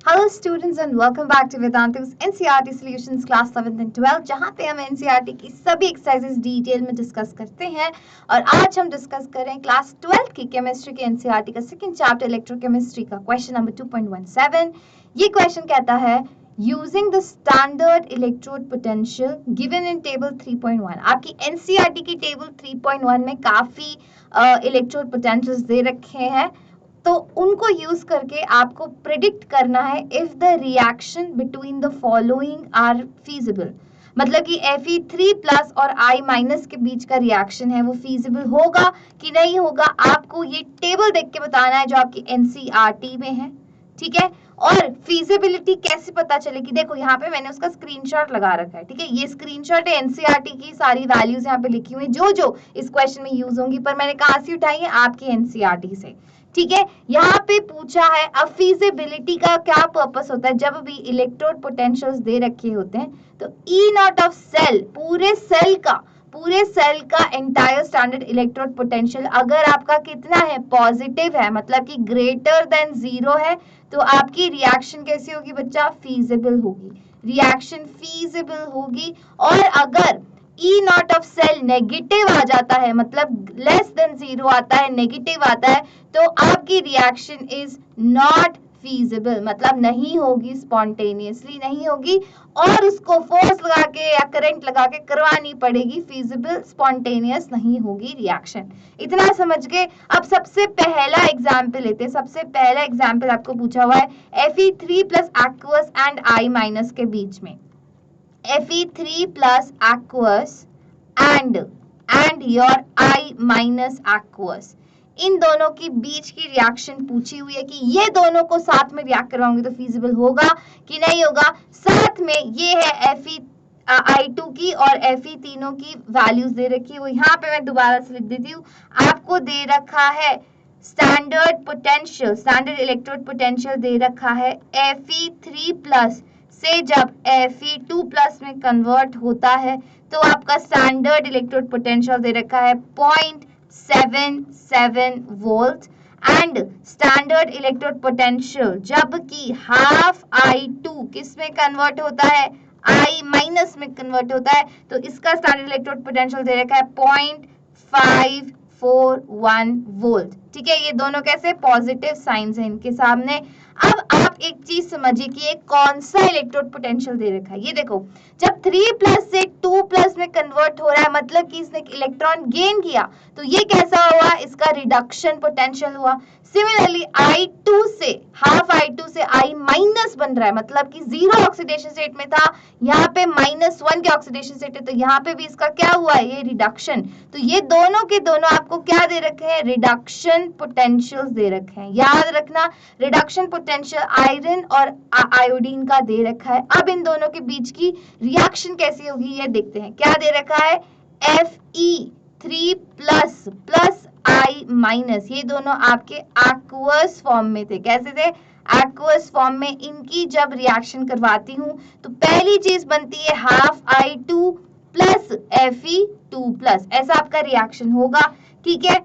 Hello students and welcome back to Vedantu's NCERT solutions class 7th and 12th, जहां पे हम NCERT की सभी एक्सरसाइजेस डिटेल में डिस्कस करते हैं। और आज हम डिस्कस करें क्लास 12th की केमिस्ट्री के एनसीईआरटी का सेकंड चैप्टर इलेक्ट्रोकेमिस्ट्री का क्वेश्चन नंबर 2.17। ये क्वेश्चन कहता है using the standard electrode potential given in table 3.1। आपकी एनसीईआरटी की टेबल 3.1 में काफी इलेक्ट्रोड पोटेंशियल्स दे रखे हैं, तो उनको यूज करके आपको प्रिडिक्ट करना है if the reaction between the following are feasible. मतलब कि Fe3 प्लस और I माइनस के बीच का रिएक्शन है वो फीजिबल होगा कि नहीं होगा। आपको ये टेबल देख के बताना है जो आपकी एनसीईआरटी में है, ठीक है। और फीजिबिलिटी कैसे पता चलेगी, देखो यहाँ पे मैंने उसका स्क्रीनशॉट लगा रखा है, ठीक है। ये स्क्रीनशॉट है एनसीईआरटी की, सारी वैल्यूज यहाँ पे लिखी हुई जो जो इस क्वेश्चन में यूज होंगी, पर मैंने कहाँ से उठाई है, आपकी एनसीईआरटी से, ठीक है। यहाँ पे पूछा है अब फीजिबिलिटी का क्या पर्पस होता है। जब भी इलेक्ट्रोड पोटेंशियल्स दे रखे होते हैं तो ई नॉट ऑफ सेल, पूरे सेल का एंटायर स्टैंडर्ड इलेक्ट्रोड पोटेंशियल अगर आपका कितना है, पॉजिटिव है, मतलब कि ग्रेटर देन 0 है, तो आपकी रिएक्शन कैसी होगी बच्चा, फीजिबल होगी, रिएक्शन फीजिबल होगी। और अगर ई नॉट ऑफ सेल नेगेटिव आ जाता है, मतलब लेस देन 0 आता है, नेगेटिव आता है, तो आपकी रिएक्शन इज नॉट फीजिबल, मतलब नहीं होगी, स्पॉन्टेनियसली नहीं होगी, और उसको फोर्स लगा के या करंट लगा के करवानी पड़ेगी, फीजिबल स्पॉन्टेनियस नहीं होगी रिएक्शन। इतना समझ गए। अब सबसे पहला एग्जाम्पल लेते हैं। सबसे पहला एग्जाम्पल आपको पूछा हुआ है Fe3 plus aqueous and I minus के बीच में, Fe3 plus aqueous and your I minus aqueous, इन दोनों की बीच की रिएक्शन पूछी हुई है कि ये दोनों को साथ में रिएक्ट करवाओगे तो फीजिबल होगा कि नहीं होगा। साथ में ये है I2 की और Fe तीनों की वैल्यूज दे रखी है, वो यहाँ पे मैं दोबारा से लिख देती हूँ। आपको दे रखा है standard potential, standard electrode potential दे रखा है Fe3 प्लस से जब Fe2 प्लस में कन्वर्ट होता है तो आपका स्टैंडर्ड इलेक्ट्रोड पोटेंशियल दे रखा है 0.77 volt and standard electrode potential जबकि हाफ I2 किस में कन्वर्ट होता है, I माइनस में कन्वर्ट होता है, तो इसका स्टैंडर्ड इलेक्ट्रोड पोटेंशियल दे रखा है 0.541 वोल्ट, ठीक है। ये दोनों कैसे पॉजिटिव साइंस है इनके सामने। अब आप एक चीज समझिए कि ये कौन सा इलेक्ट्रोड पोटेंशियल दे रखा है। ये देखो, जब 3 प्लस से 2 प्लस में कन्वर्ट हो रहा है, मतलब कि इसने इलेक्ट्रॉन गेन किया, तो ये कैसा हुआ, इसका रिडक्शन पोटेंशियल हुआ। सिमिलरली I2 से, हाफ I2 से I माइनस बन रहा है, मतलब कि 0 ऑक्सीडेशन स्टेट में था, यहाँ पे -1 के ऑक्सीडेशन स्टेट है, तो यहाँ पे भी इसका क्या हुआ है, ये रिडक्शन। तो ये दोनों के दोनों आपको क्या दे रखे हैं, रिडक्शन पोटेंशियल्स दे रखे हैं। याद रखना, रिडक्शन पोटेंशियल आयरन और आयोडीन का दे रखा है। अब इन दोनों के बीच की रिएक्शन कैसी होगी ये देखते हैं। क्या दे रखा है, Fe3 plus plus I minus, ये दोनों आपके एक्वस फॉर्म में थे। कैसे थे, एक्वस फॉर्म में। इनकी जब रिएक्शन करवाती हूं तो पहली चीज बनती है half I2 plus Fe2 plus, ऐसा आपका रिएक्शन होगा, ठीक है।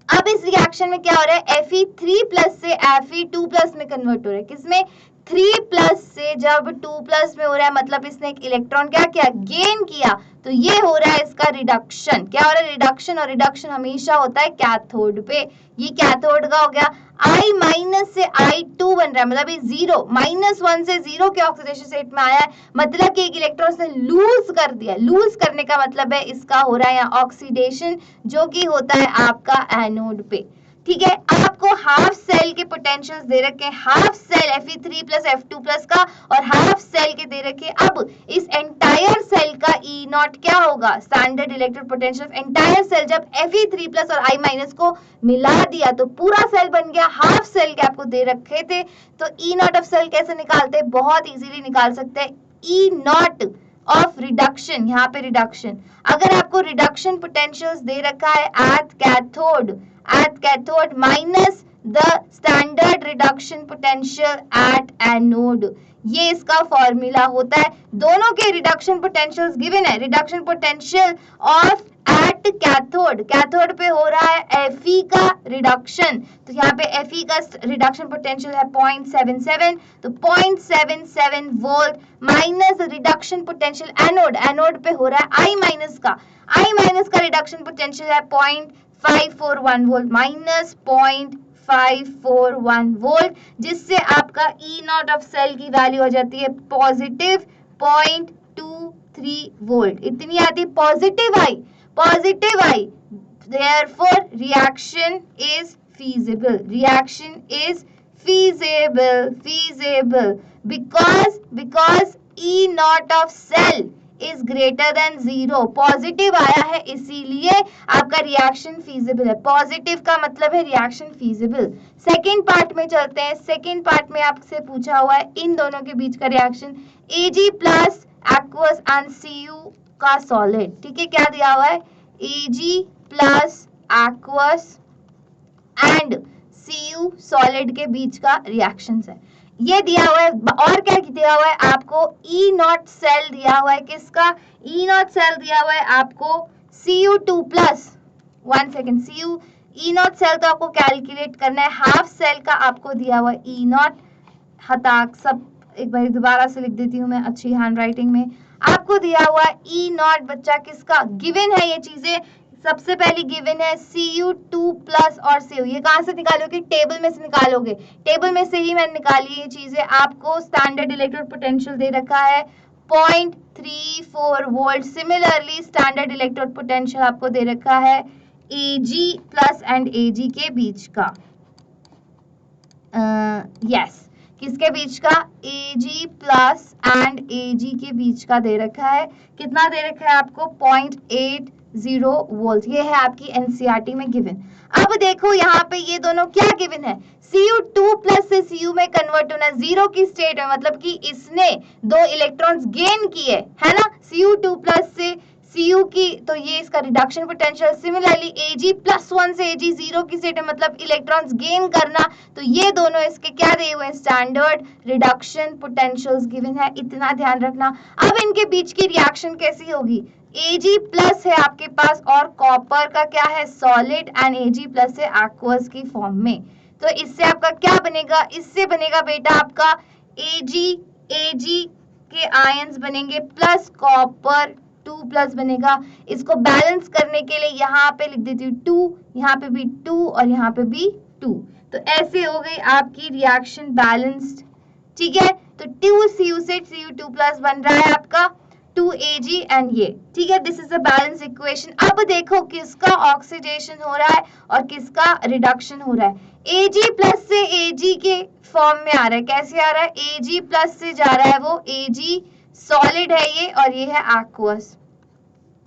अब इस रिएक्शन में क्या हो रहा है, Fe3 प्लस से Fe2 प्लस में कन्वर्ट हो रहा है, किसमें, 3 प्लस से जब 2 प्लस में हो रहा है, मतलब इसने एक इलेक्ट्रॉन क्या किया, गेन किया, तो ये हो रहा है इसका रिडक्शन। क्या हो रहा है, रिडक्शन, और रिडक्शन हमेशा होता है कैथोड पे। ये कैथोड का हो गया। I माइनस से I2 बन रहा है, मतलब ये 0, -1 से 0 के ऑक्सीडेशन स्टेट में आया है, मतलब कि एक इलेक्ट्रॉन से लूज कर दिया। लूज करने का मतलब है इसका हो रहा है यहाँ ऑक्सीडेशन, जो कि होता है आपका एनोड पे, ठीक है। आपको हाफ सेल के पोटेंशियल्स दे रखे हैं, half cell Fe3 plus F2 plus का और हाफ सेल के दे रखे। अब इस एंटायर सेल का E नॉट क्या होगा, standard electrode potential entire cell जब Fe3 प्लस और I माइनस को मिला दिया तो पूरा सेल बन गया। हाफ सेल के आपको दे रखे थे, तो E नॉट ऑफ सेल कैसे निकालते हैं, बहुत इजीली निकाल सकते हैं। E नॉट ऑफ रिडक्शन, यहाँ पे रिडक्शन, अगर आपको रिडक्शन पोटेंशियल्स दे रखा है at cathode minus the standard reduction potential at anode, ये इसका फॉर्मूला होता है। दोनों के रिडक्शन पोटेंशियल्स गिवन है, reduction potential of at at cathode, cathode पे हो रहा है Fe का रिडक्शन, तो यहाँ पे Fe का रिडक्शन पोटेंशियल है 0.77, तो 0.77 volt minus reduction potential anode, anode पे हो रहा है I माइनस का रिडक्शन पोटेंशियल है 0.541 वोल्ट माइनस 0.541 वोल्ट, जिससे आपका E नॉट ऑफ सेल की वैल्यू हो जाती है पॉजिटिव 0.23 वोल्ट, इतनी आती positive I, therefore reaction is feasible because E naught of cell is greater than 0, positive आया है इसीलिए आपका रिएक्शन फीजिबल है, पॉजिटिव का मतलब है रिएक्शन फीजिबल। सेकेंड पार्ट में चलते हैं, सेकेंड पार्ट में आपसे पूछा हुआ है इन दोनों के बीच का reaction Ag plus aqueous and Cu का सॉलिड, ठीक है, क्या दिया हुआ है Ag plus aqueous and Cu solid के बीच का रिएक्शन है, ये दिया हुआ है। और क्या दिया हुआ है आपको E नॉट सेल दिया हुआ है, किसका E नॉट सेल दिया हुआ है आपको Cu2 plus, 1 second, E naught cell तो आपको कैलकुलेट करना है, हाफ सेल का आपको दिया हुआ है E नॉट, हताक सब एक बार दोबारा से लिख देती हूँ मैं अच्छी हैंड राइटिंग में, आपको दिया हुआ है E नॉट बच्चा किसका गिवन है, ये चीजें सबसे पहली गिवन है Cu2 प्लस और Cu, ये कहां से निकालोगे टेबल में से निकालोगे, टेबल में से ही मैंने निकाली ये चीजें। आपको स्टैंडर्ड इलेक्ट्रोड पोटेंशियल दे रखा है 0.34 volt, similarly standard electrode potential आपको दे रखा है Ag प्लस एंड Ag के बीच का, यस किसके बीच का Ag प्लस एंड Ag के बीच का दे रखा है, कितना दे रखा है आपको 0.80 वोल्ट, ये है आपकी एनसीईआरटी में गिवन। अब देखो यहाँ पे ये दोनों क्या गिवन है, Cu2 प्लस से Cu में कन्वर्ट होना जीरो की स्टेट में, मतलब कि इसने 2 इलेक्ट्रॉन्स गेन किए है ना, Cu2 प्लस से Cu की, तो ये इसका reduction potential, similarly Ag plus 1 से Ag जीरो की स्टेट में, मतलब इलेक्ट्रॉन्स गेन करना, तो ये दोनों इसके क्या दिए हुए हैं स्टैंडर्ड रिडक्शन पोटेंशियल्स गिवन है, इतना ध्यान रखना। अब इनके बीच की रिएक्शन कैसी होगी, Ag प्लस है आपके पास और कॉपर का क्या है सॉलिड एंड Ag प्लस है एक्वस की फॉर्म में, तो इससे आपका क्या बनेगा, इससे बनेगा बेटा आपका Ag के आयंस बनेंगे प्लस कॉपर 2 प्लस बनेगा, इसको बैलेंस करने के लिए यहाँ पे लिख देती हूँ 2, यहाँ पे भी 2 और यहाँ पे भी 2, तो ऐसे हो गई आपकी रिएक्शन बैलेंस्ड, ठीक है। तो 2Cu से Cu2 प्लस बन रहा है आपका 2Ag एंड ये, ठीक है, this is a balance equation. अब देखो किसका ऑक्सीडेशन हो रहा है और किसका रिडक्शन हो रहा है, Ag प्लस से Ag के फॉर्म में आ रहा है, कैसे आ रहा है Ag प्लस से जा रहा है वो Ag सॉलिड है ये और ये है एक्वस,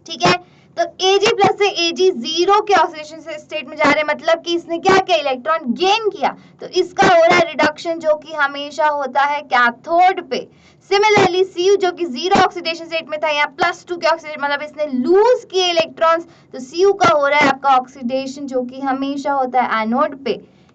ठीक है, तो Ag प्लस से Ag जीरो के ऑक्सीडेशन से स्टेट में जा रहे हैं, मतलब कि इसने क्या किया इलेक्ट्रॉन गेन किया, तो इसका हो रहा है रिडक्शन जो कि हमेशा होता है कैथोड पे। सिमिलरली Cu जो कि जीरो ऑक्सीडेशन स्टेट में था, यहाँ +2 के ऑक्सीडेशन, मतलब इसने लूज किए इलेक्ट्रॉन्स, तो Cu का हो रहा है आपका ऑक्सीडेशन जो कि हमेशा होता है एनोड पे,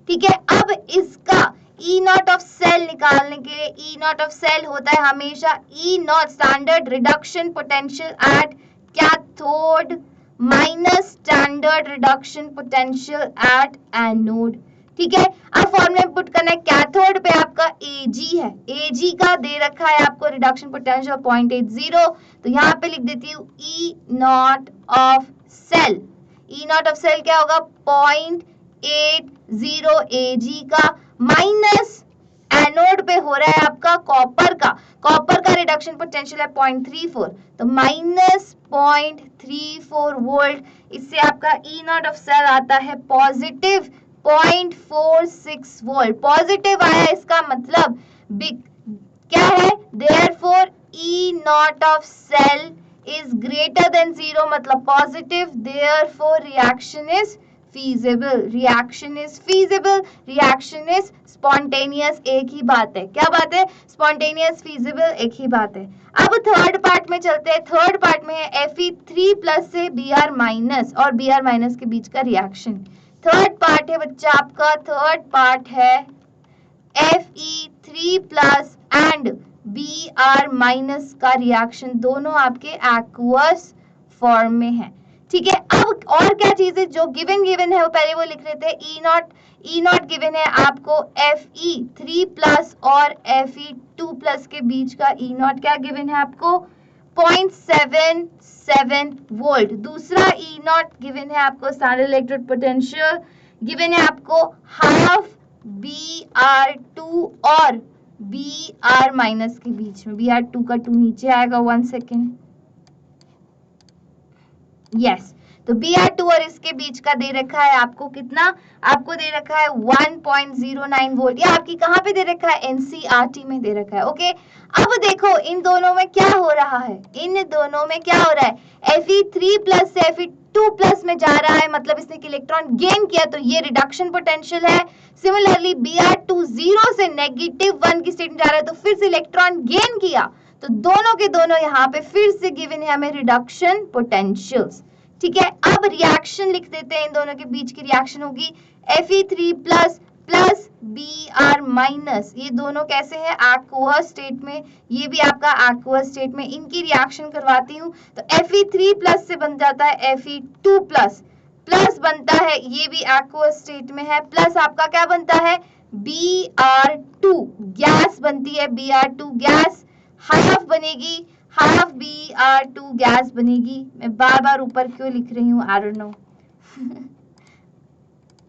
ठीक है। अब इसका E नॉट ऑफ सेल निकालने के लिए, E नॉट ऑफ सेल होता है हमेशा E not standard reduction potential at cathode minus standard reduction potential at anode, ठीक है। अब फॉर्मूला में पुट करना है, कैथोड पे आपका Ag है, Ag का दे रखा है आपको रिडक्शन पोटेंशियल 0.80, तो यहाँ पे लिख देती हूँ E naught of cell, E naught of cell क्या होगा 0.80 Ag का माइनस एनोड पे हो रहा है आपका कॉपर का रिडक्शन पोटेंशियल है 0.34, तो माइनस 0.34 वोल्ट, इससे आपका E नॉट ऑफ सेल आता है पॉजिटिव 0.46 वोल्ट, पॉजिटिव आया, इसका मतलब क्या है, therefore E naught of cell is greater than 0, मतलब positive, therefore reaction is feasible, reaction is feasible, reaction is spontaneous, एक ही बात है, क्या बात है spontaneous, feasible एक ही बात है। अब थर्ड पार्ट में चलते हैं, थर्ड पार्ट में है Fe3 प्लस से Br माइनस और Br माइनस के बीच का रिएक्शन, थर्ड पार्ट है बच्चा आपका, थर्ड पार्ट है Fe3 plus and Br minus का रिएक्शन, दोनों आपके एक्वस फॉर्म में है, ठीक है। अब और क्या चीजें जो गिवन है वो पहले वो लिख लेते हैं। ई नॉट गिवन है आपको Fe3 प्लस और Fe2 प्लस के बीच का ई नॉट क्या गिवन है आपको 0.77 वोल्ट। दूसरा ई नॉट गिवन है आपको स्टैंडर्ड इलेक्ट्रोड पोटेंशियल गिवन है आपको हाफ Br2 और Br माइनस के बीच में। Br2 का 2 नीचे आएगा 1 सेकेंड। यस, तो Br2 और इसके बीच का दे रखा है आपको कितना, आपको दे रखा है 1.09 वोल्ट। ये आपकी कहाँ पे दे रखा है, एनसीईआरटी में दे रखा है। ओके, अब देखो इन दोनों में क्या हो रहा है, इन दोनों में क्या हो रहा है, Fe3 प्लस से Fe2 प्लस में जा रहा है, मतलब इसने इलेक्ट्रॉन गेन किया तो ये रिडक्शन पोटेंशियल है। सिमिलरली Br2 0 से -1 की स्टेट में जा रहा है तो फिर से इलेक्ट्रॉन गेन किया, तो दोनों के दोनों यहाँ पे फिर से गिवन है हमें रिडक्शन पोटेंशियल्स। ठीक है, अब रिएक्शन लिख देते हैं, इन दोनों के बीच की रिएक्शन होगी Fe3 plus plus Br minus, ये दोनों कैसे हैं, एक्वस स्टेट में, ये भी आपका एक्वस स्टेट में, इनकी रिएक्शन करवाती हूँ। तो Fe3 प्लस से बन जाता है Fe2 प्लस, प्लस बनता है, ये भी एक्वस स्टेट में है, प्लस आपका क्या बनता है Br2 गैस बनती है, Br2 गैस हाफ बनेगी, हाफ Br2 गैस बनेगी। मैं बार बार ऊपर क्यों लिख रही हूँ, आई डोंट नो।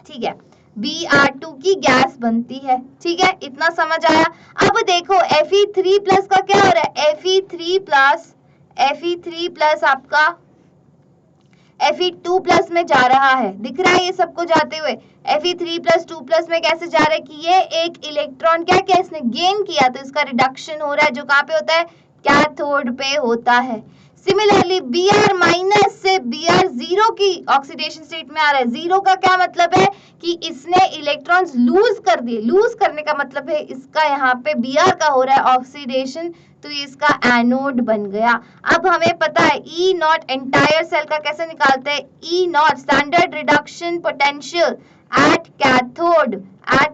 ठीक है, Br2 की गैस बनती है। ठीक है, इतना समझ आया। अब देखो Fe3 प्लस का क्या हो रहा है, Fe3 प्लस आपका Fe2 प्लस में जा रहा है, दिख रहा है ये सबको जाते हुए। Fe3 प्लस 2 प्लस में कैसे जा रहा है कि ये एक इलेक्ट्रॉन क्या क्या इसने गेन किया, तो इसका रिडक्शन हो रहा है, जो कहाँ पे होता है, कैथोड पे होता है। सिमिलरली Br माइनस से Br0 की ऑक्सीडेशन स्टेट में आ रहा है। जीरो का क्या मतलब है कि इसने इलेक्ट्रॉन्स लूज कर दिए, लूज करने का मतलब है इसका यहाँ पे Br का हो रहा है ऑक्सीडेशन, तो ये इसका एनोड बन गया। अब हमें पता है ई नॉट एंटायर सेल का कैसे निकालते हैं, E naught standard reduction potential at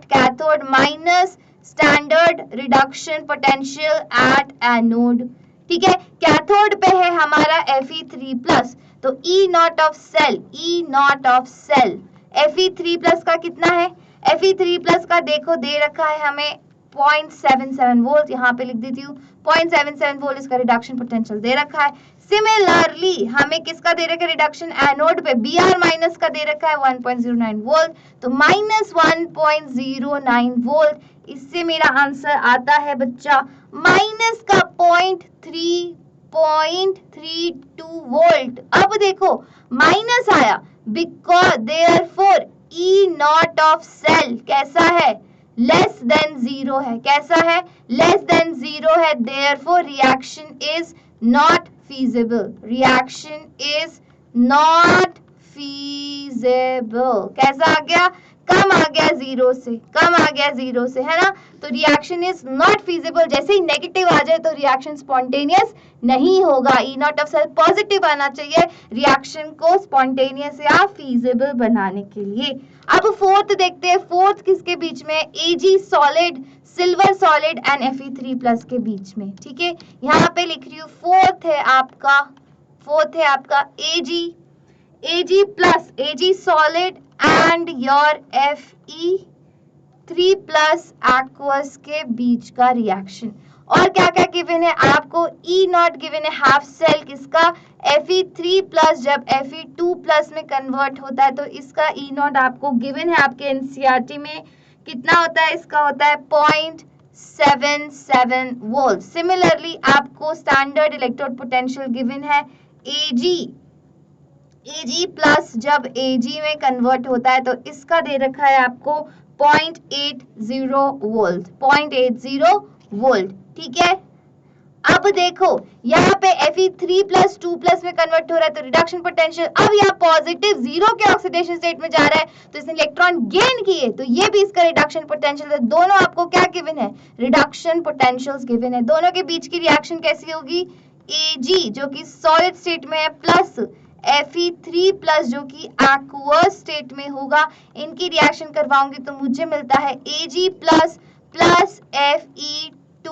cathode minus standard reduction potential at anode. ठीक है, कैथोड पे है हमारा Fe3 प्लस, तो E naught of cell Fe3 plus का कितना है, Fe3 प्लस का देखो दे रखा है हमें 0.77 वोल्ट, यहाँ पे लिख देती हूँ 0.77 वोल्ट इसका रिडक्शन पोटेंशियल दे रखा है। सिमिलरली हमें किसका दे रखा है रिडक्शन, एनोड पे Br माइनस का दे रखा है 1.09 वोल्ट, तो माइनस 1.09 वोल्ट। इससे मेरा आंसर आता है बच्चा माइनस का 0.32 वोल्ट। अब देखो माइनस आया because therefore E naught of cell कैसा है, लेस देन जीरो है, कैसा है, लेस देन जीरो है, therefore reaction is not feasible, reaction is not feasible. कैसा आ गया, कम आ गया जीरो से, कम आ गया जीरो से, है ना, तो रिएक्शन इज नॉट फीजिबल। जैसे ही नेगेटिव आ जाए तो रिएक्शन स्पॉन्टेनियस नहीं होगा, E naught of cell positive आना चाहिए रिएक्शन को स्पॉन्टेनियस या फीजिबल बनाने के लिए। अब फोर्थ देखते हैं, फोर्थ किसके बीच में, Ag solid, silver solid and Fe3 plus के बीच में। ठीक है, यहाँ पे लिख रही हूँ फोर्थ है आपका Ag plus, Ag solid and your Fe3 plus aqueous के बीच का रिएक्शन। और क्या क्या गिवन है आपको, ई नॉट गिवन है हाफ सेल किसका, Fe3 प्लस जब Fe2 प्लस में कन्वर्ट होता है तो इसका ई नॉट आपको गिवन है आपके एनसीईआरटी में, कितना होता है, इसका होता है 0.77 वोल्ट। सिमिलरली आपको स्टैंडर्ड इलेक्ट्रोड पोटेंशियल गिवन है Ag प्लस जब Ag में कन्वर्ट होता है तो इसका दे रखा है आपको 0.80 वोल्ट, 0.80 वोल्ट। ठीक है, अब देखो यहाँ पे Fe3 प्लस 2 प्लस में कन्वर्ट हो रहा है तो रिडक्शन पोटेंशियल, अब यहाँ पॉजिटिव जीरो के ऑक्सीडेशन स्टेट में जा रहा है तो इसने इलेक्ट्रॉन गेन किए, तो ये भी इसका रिडक्शन पोटेंशियल है। दोनों आपको क्या गिवन है, रिडक्शन पोटेंशियल्स गिवन है। दोनों के बीच की रिएक्शन कैसी होगी, Ag जो कि सॉलिड स्टेट में है प्लस Fe3 प्लस जो कि एक्वस स्टेट में होगा, इनकी रिएक्शन करवाऊंगी तो मुझे मिलता है Ag plus plus Fe2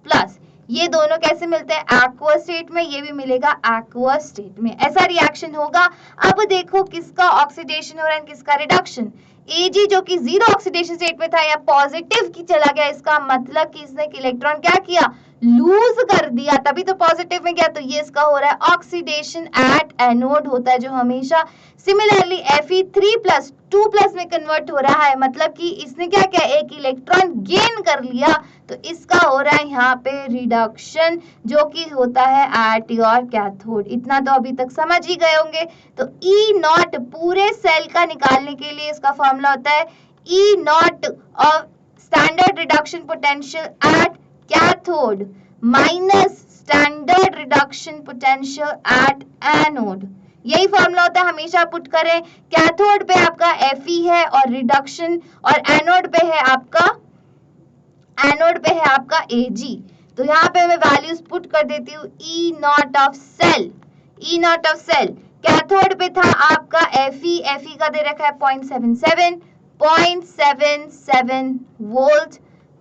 plus. ये दोनों कैसे मिलते हैं? एक्वस स्टेट में, ये भी मिलेगा एक्वस स्टेट में, ऐसा रिएक्शन होगा। अब देखो किसका ऑक्सीडेशन हो रहा है, किसका रिडक्शन। Ag जो कि जीरो ऑक्सीडेशन स्टेट में था या पॉजिटिव की चला गया, इसका मतलब कि इसने इलेक्ट्रॉन क्या किया, लूज कर दिया, तभी तो पॉजिटिव में गया। तो ये इसका हो रहा है ऑक्सीडेशन एट एनोड होता है, जो हमेशा सिमिलरली Fe3+ 2+ में कन्वर्ट हो रहा है, मतलब कि इसने क्या किया, एक इलेक्ट्रॉन गेन कर लिया, तो इसका हो रहा है यहाँ पे रिडक्शन, जो कि होता है एट योर कैथोड। इतना तो अभी तक समझ ही गए होंगे। तो ई नॉट पूरे सेल का निकालने के लिए इसका फॉर्मूला होता है E naught of standard reduction potential at cathode minus standard reduction potential at anode. यही फॉर्मूला होता है, हमेशा पुट करें। कैथोड पे आपका Fe है और रिडक्शन, और एनोड पे है आपका Ag। तो यहाँ पे मैं वैल्यूज पुट कर देती हूँ। ई नॉट ऑफ सेल कैथोड पे था आपका Fe का दे रखा है 0.77 वोल्ट,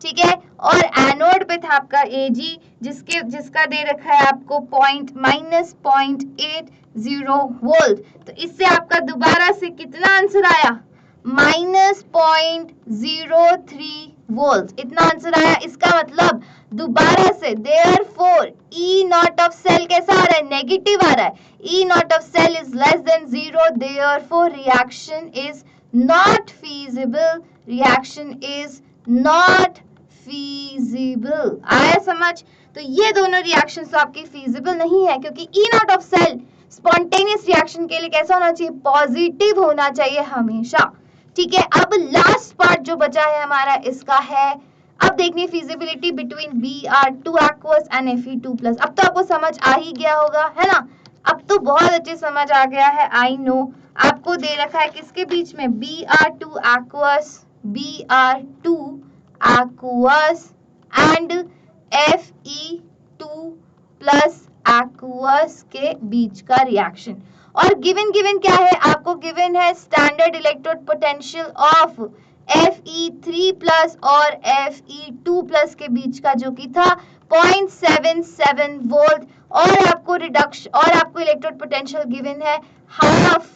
ठीक है। और एनोड पे था आपका Ag जिसका दे रखा है आपको -0.80 वोल्ट। तो इससे आपका दोबारा से कितना आंसर आया, -0.03 वोल्ट, इतना आंसर आया। इसका मतलब दोबारा से therefore E naught of cell कैसा आ रहा है, नेगेटिव आ रहा है। E naught of cell is less than 0, therefore reaction is not feasible. आया समझ? तो ये दोनों रिएक्शंस तो आपकी फीजिबल नहीं है, क्योंकि E naught of cell spontaneous reaction के लिए कैसा होना चाहिए, पॉजिटिव होना चाहिए हमेशा, ठीक है। अब लास्ट पार्ट जो बचा है हमारा इसका है, अब देखनी feasibility between Br2 aqueous and Fe2+। अब तो आपको समझ आ ही गया होगा, है ना? अब तो बहुत अच्छे समझ आ गया है, आई नो। आपको दे रखा है किसके बीच में, Br2 aqueous and Fe2+ aqueous के बीच का रिएक्शन। और गिवन क्या है आपको, गिवन है standard electrode potential of Fe3+ और Fe2+ के बीच का, जो कि था 0.77 वोल्ट। और आपको इलेक्ट्रोड पोटेंशियल गिवन है हाफ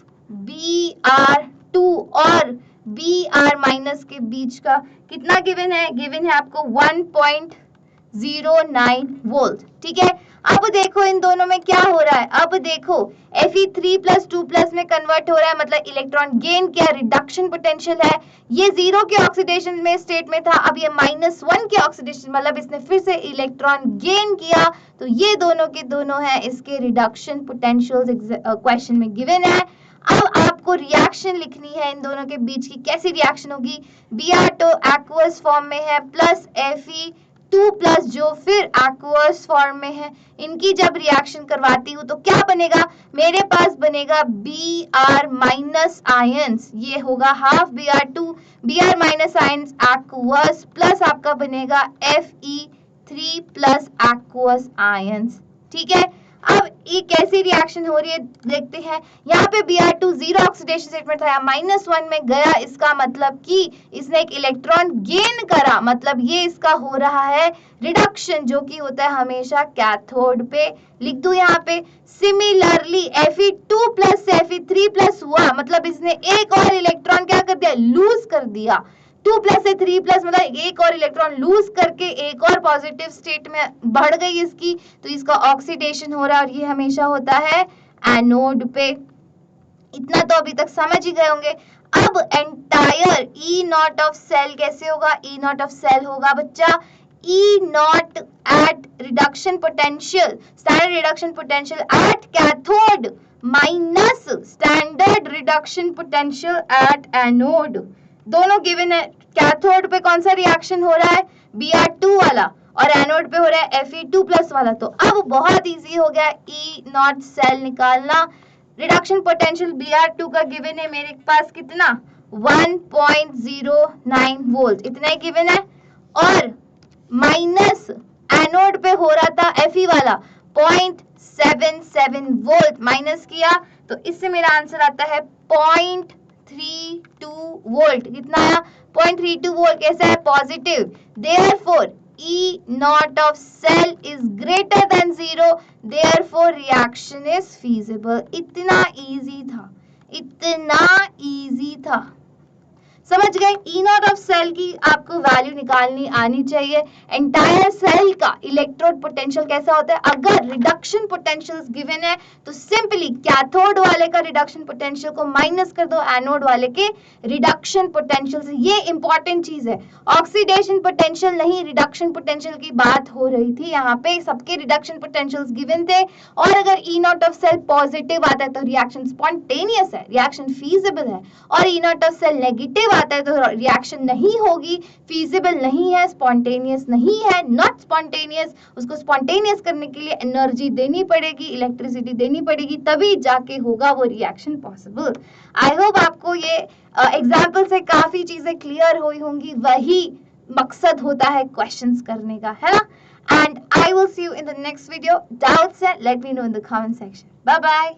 Br2 और Br- के बीच का, कितना गिवन है आपको 1.09 वोल्ट, ठीक है। अब देखो इन दोनों में क्या हो रहा है, अब देखो Fe3+ 2+ में कन्वर्ट हो रहा है, मतलब इलेक्ट्रॉन गेन किया, रिडक्शन पोटेंशियल है। ये 0 के ऑक्सीडेशन में स्टेट में था, अब ये -1 के ऑक्सीडेशन, मतलब इसने फिर से इलेक्ट्रॉन गेन किया। तो ये दोनों के दोनों है इसके रिडक्शन पोटेंशियल्स क्वेश्चन में गिवन है। अब आपको रिएक्शन लिखनी है इन दोनों के बीच की, कैसी रिएक्शन होगी, Br2 एक्वस फॉर्म में है प्लस Fe2+ जो फिर एक्वस फॉर्म में है, इनकी जब रिएक्शन करवाती हूँ तो क्या बनेगा, मेरे पास बनेगा Br- आयंस, ये होगा half Br2 Br- ions aqueous plus आपका बनेगा Fe3+ एक्वस आयंस, ठीक है। अब ये कैसी रिएक्शन हो रही है देखते हैं। यहाँ पे Br2 जीरो ऑक्सीडेशन स्टेट में था, -1 में गया, इसका मतलब कि इसने एक इलेक्ट्रॉन गेन करा, मतलब ये इसका हो रहा है रिडक्शन, जो कि होता है हमेशा कैथोड पे। लिख दूं यहाँ पे, सिमिलरली Fe2+ से Fe3+ हुआ, मतलब इसने एक और इलेक्ट्रॉन क्या कर दिया, लूज कर दिया। 2+ से 3+ मतलब एक और इलेक्ट्रॉन लूज करके एक और पॉजिटिव स्टेट में बढ़ गई इसकी, तो इसका ऑक्सीडेशन हो रहा है, और ये हमेशा होता है एनोड पे। इतना तो अभी तक समझ ही गए होंगे। अब entire E naught of cell कैसे होगा, ई नॉट ऑफ सेल होगा बच्चा E naught at reduction potential, standard reduction potential at cathode minus standard reduction potential at anode. दोनों गिवन है। कैथोड पे कौन सा रिएक्शन हो रहा है, Br2 वाला, और एनोड पे हो रहा है Fe2+ वाला। तो अब बहुत इजी हो गया ई नॉट सेल निकालना। रिडक्शन पोटेंशियल Br2 का गिवन है मेरे पास कितना, 1.09 वोल्ट, इतना ही गिवन है। और माइनस एनोड पे हो रहा था Fe वाला 0.77 वोल्ट, माइनस किया तो इससे मेरा आंसर आता है 0.32 वोल्ट। कितना आया, 0.32 वोल्ट, कैसा है, positive. Therefore E naught of cell is greater than 0, therefore reaction is feasible. इतना इजी था, इतना इजी था, समझ गए। ई नॉट ऑफ सेल की आपको वैल्यू निकालनी आनी चाहिए। एंटायर सेल का इलेक्ट्रोड पोटेंशियल कैसा होता है, अगर रिडक्शन पोटेंशियल गिवन है तो सिंपली कैथोड वाले का रिडक्शन पोटेंशियल को माइनस कर दो एनोड वाले के रिडक्शन पोटेंशियल से। ये इंपॉर्टेंट चीज है, ऑक्सीडेशन पोटेंशियल नहीं, रिडक्शन पोटेंशियल की बात हो रही थी। यहाँ पे सबके रिडक्शन पोटेंशियल्स गिवन थे, और अगर ई नॉट ऑफ सेल पॉजिटिव आता है तो रिएक्शन स्पॉन्टेनियस है, रिएक्शन फीजिबल है, और ई नॉट ऑफ सेल नेगेटिव आता है तो रिएक्शन नहीं होगी, फीजिबल नहीं है, स्पॉन्टेनियस नहीं है, नॉट स्पॉन्टेनियस। उसको स्पॉन्टेनियस करने के लिए एनर्जी देनी पड़ेगी, इलेक्ट्रिसिटी देनी पड़ेगी, तभी जाके होगा वो रिएक्शन पॉसिबल। आई होप आपको ये एग्जाम्पल से काफी चीजें क्लियर हुई होंगी। वही मकसद होता है क्वेश्चंस करने का, है ना। And I will see you in the next video. Doubts, let me know in the comment section. Bye bye.